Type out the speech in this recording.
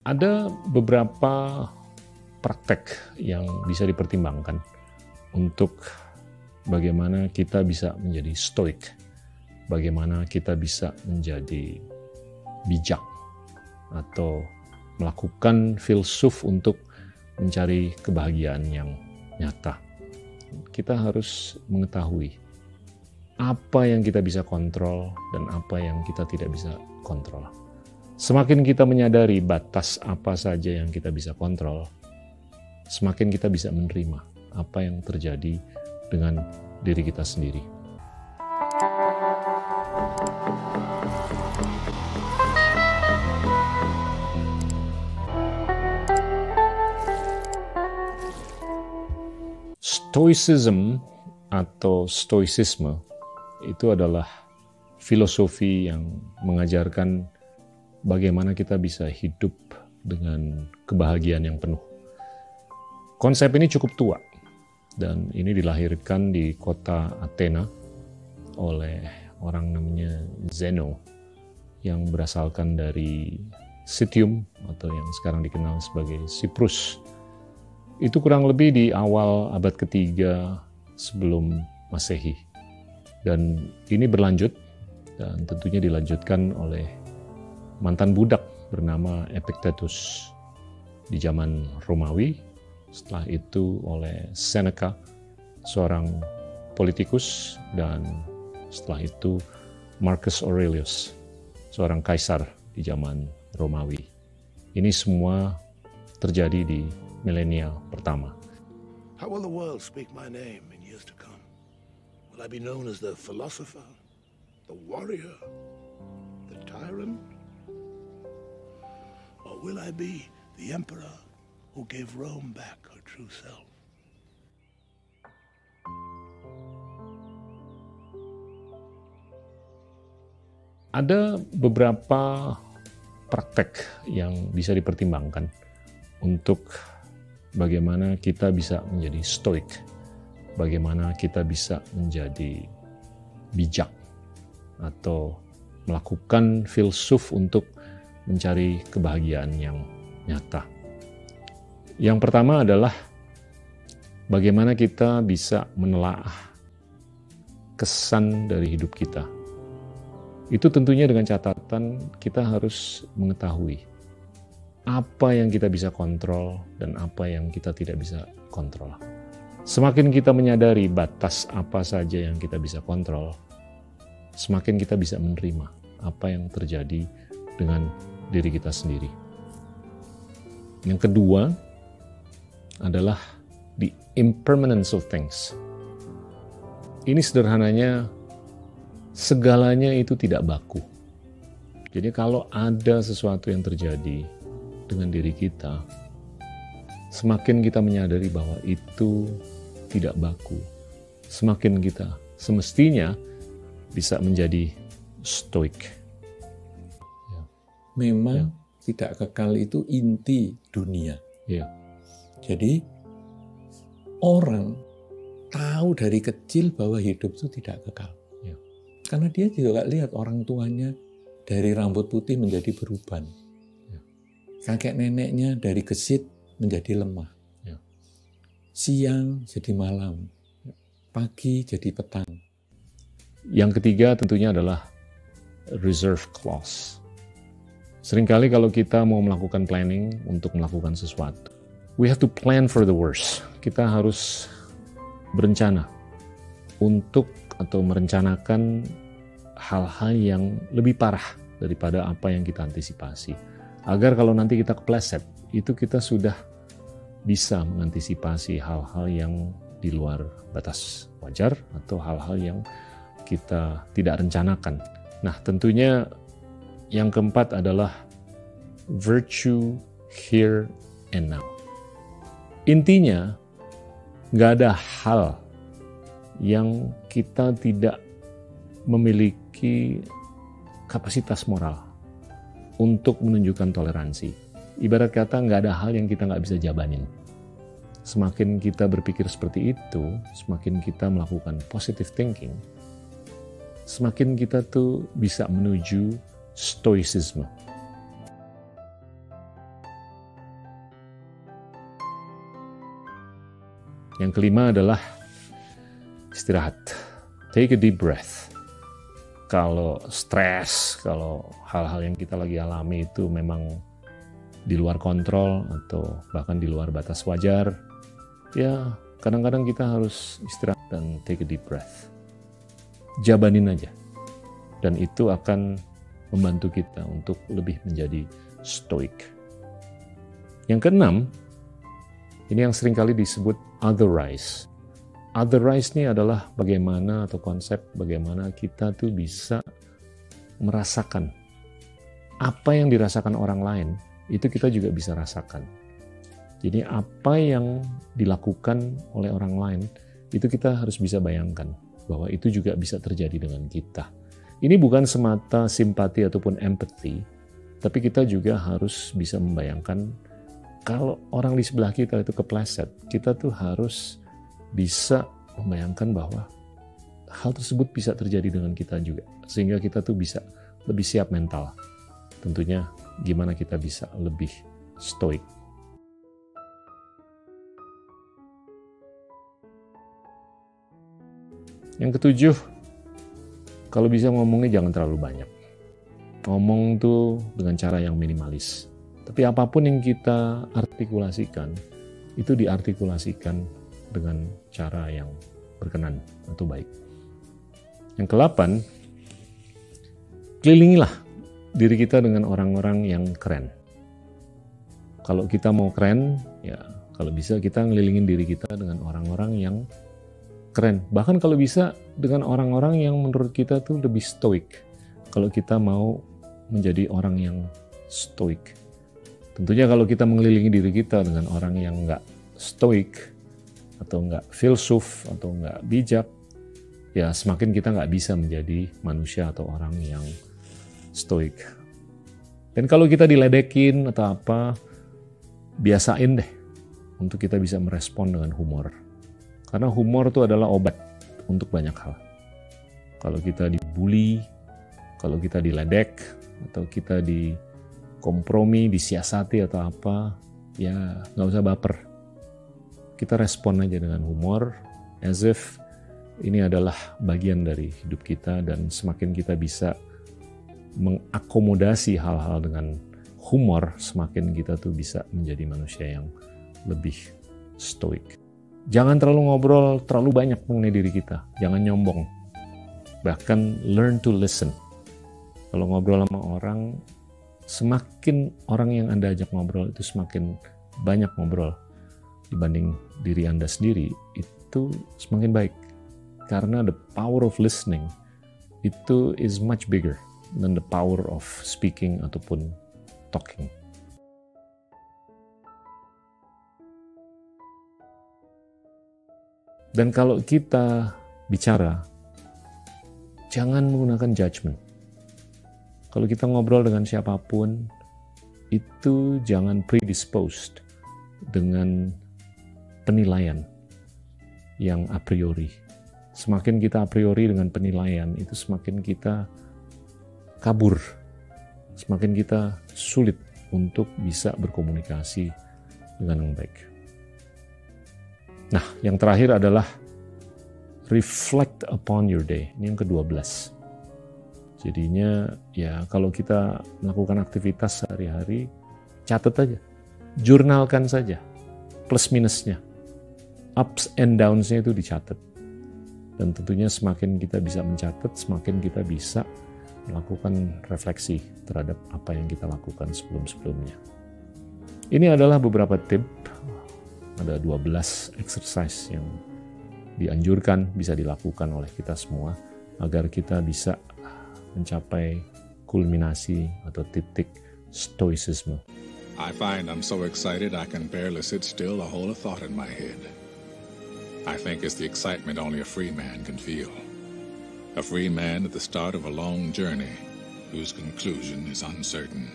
Ada beberapa praktek yang bisa dipertimbangkan untuk bagaimana kita bisa menjadi stoik, bagaimana kita bisa menjadi bijak, atau melakukan filsuf untuk mencari kebahagiaan yang nyata. Kita harus mengetahui apa yang kita bisa kontrol dan apa yang kita tidak bisa kontrol. Semakin kita menyadari batas apa saja yang kita bisa kontrol, semakin kita bisa menerima apa yang terjadi dengan diri kita sendiri. Stoicism atau stoicisme itu adalah filosofi yang mengajarkan bagaimana kita bisa hidup dengan kebahagiaan yang penuh. Konsep ini cukup tua dan ini dilahirkan di kota Athena oleh orang namanya Zeno yang berasalkan dari Citium atau yang sekarang dikenal sebagai Siprus. Itu kurang lebih di awal abad ketiga sebelum Masehi. Dan ini berlanjut dan tentunya dilanjutkan oleh mantan budak bernama Epictetus di zaman Romawi. Setelah itu oleh Seneca, seorang politikus, dan setelah itu Marcus Aurelius, seorang kaisar di zaman Romawi. Ini semua terjadi di milenial pertama. How will the world speak my name in years to come? Will I be known as the philosopher, the warrior, the tyrant? Or will I be the emperor who gave Rome back her true self? Ada beberapa praktek yang bisa dipertimbangkan untuk bagaimana kita bisa menjadi stoik, bagaimana kita bisa menjadi bijak, atau melakukan filsuf untuk mencari kebahagiaan yang nyata. Yang pertama adalah bagaimana kita bisa menelaah kesan dari hidup kita. Itu tentunya dengan catatan kita harus mengetahui apa yang kita bisa kontrol dan apa yang kita tidak bisa kontrol. Semakin kita menyadari batas apa saja yang kita bisa kontrol, semakin kita bisa menerima apa yang terjadi dengan diri kita sendiri. Yang kedua adalah the impermanence of things. Ini sederhananya, segalanya itu tidak baku. Jadi kalau ada sesuatu yang terjadi dengan diri kita, semakin kita menyadari bahwa itu tidak baku, semakin kita semestinya bisa menjadi stoik. Memang tidak kekal itu inti dunia. Ya. Jadi orang tahu dari kecil bahwa hidup itu tidak kekal. Ya. Karena dia juga lihat orang tuanya dari rambut putih menjadi beruban. Ya. Kakek neneknya dari gesit menjadi lemah. Ya. Siang jadi malam. Pagi jadi petang. Yang ketiga tentunya adalah reserve clause. Seringkali kalau kita mau melakukan planning untuk melakukan sesuatu, we have to plan for the worst. Kita harus berencana untuk atau merencanakan hal-hal yang lebih parah daripada apa yang kita antisipasi. Agar kalau nanti kita kepleset, itu kita sudah bisa mengantisipasi hal-hal yang di luar batas wajar atau hal-hal yang kita tidak rencanakan. Nah, tentunya yang keempat adalah virtue here and now. Intinya, nggak ada hal yang kita tidak memiliki kapasitas moral untuk menunjukkan toleransi. Ibarat kata, nggak ada hal yang kita nggak bisa jabanin. Semakin kita berpikir seperti itu, semakin kita melakukan positive thinking, semakin kita tuh bisa menuju stoicisme. Yang kelima adalah istirahat. Take a deep breath. Kalau stres, kalau hal-hal yang kita lagi alami itu memang di luar kontrol atau bahkan di luar batas wajar, ya kadang-kadang kita harus istirahat dan take a deep breath. Jabanin aja. Dan itu akan membantu kita untuk lebih menjadi stoik. Yang keenam, ini yang seringkali disebut otherize. Otherize ini adalah bagaimana atau konsep bagaimana kita tuh bisa merasakan apa yang dirasakan orang lain, itu kita juga bisa rasakan. Jadi apa yang dilakukan oleh orang lain, itu kita harus bisa bayangkan bahwa itu juga bisa terjadi dengan kita. Ini bukan semata simpati ataupun empathy, tapi kita juga harus bisa membayangkan kalau orang di sebelah kita itu kepleset, kita tuh harus bisa membayangkan bahwa hal tersebut bisa terjadi dengan kita juga. Sehingga kita tuh bisa lebih siap mental. Tentunya gimana kita bisa lebih stoik. Yang ketujuh, kalau bisa ngomongnya jangan terlalu banyak. Ngomong tuh dengan cara yang minimalis. Tapi apapun yang kita artikulasikan, itu diartikulasikan dengan cara yang berkenan atau baik. Yang ke-8, kelilingilah diri kita dengan orang-orang yang keren. Kalau kita mau keren, ya kalau bisa kita ngelilingin diri kita dengan orang-orang yang keren. Bahkan kalau bisa dengan orang-orang yang menurut kita tuh lebih stoik. Kalau kita mau menjadi orang yang stoik. Tentunya kalau kita mengelilingi diri kita dengan orang yang nggak stoik, atau nggak filsuf, atau nggak bijak, ya semakin kita nggak bisa menjadi manusia atau orang yang stoik. Dan kalau kita diledekin atau apa, biasain deh untuk kita bisa merespon dengan humor. Karena humor itu adalah obat untuk banyak hal. Kalau kita dibully, kalau kita diledek, atau kita dikompromi, disiasati atau apa, ya nggak usah baper. Kita respon aja dengan humor, as if ini adalah bagian dari hidup kita, dan semakin kita bisa mengakomodasi hal-hal dengan humor, semakin kita tuh bisa menjadi manusia yang lebih stoik. Jangan terlalu ngobrol terlalu banyak mengenai diri kita, jangan nyombong. Bahkan learn to listen. Kalau ngobrol sama orang, semakin orang yang Anda ajak ngobrol itu semakin banyak ngobrol dibanding diri Anda sendiri, itu semakin baik. Karena the power of listening itu is much bigger than the power of speaking ataupun talking. Dan kalau kita bicara, jangan menggunakan judgment. Kalau kita ngobrol dengan siapapun, itu jangan predisposed dengan penilaian yang a priori. Semakin kita a priori dengan penilaian, itu semakin kita kabur. Semakin kita sulit untuk bisa berkomunikasi dengan yang baik. Nah, yang terakhir adalah reflect upon your day. Ini yang ke-12. Jadinya, ya kalau kita melakukan aktivitas sehari-hari, catat aja. Jurnalkan saja. Plus minusnya. Ups and downs-nya itu dicatat. Dan tentunya semakin kita bisa mencatat, semakin kita bisa melakukan refleksi terhadap apa yang kita lakukan sebelum-sebelumnya. Ini adalah beberapa tip, ada 12 exercise yang dianjurkan bisa dilakukan oleh kita semua agar kita bisa mencapai kulminasi atau titik stoicisme. I find I'm so excited I can barely sit still or hold a thought in my head. I think it's the excitement only a free man can feel. A free man at the start of a long journey whose conclusion is uncertain.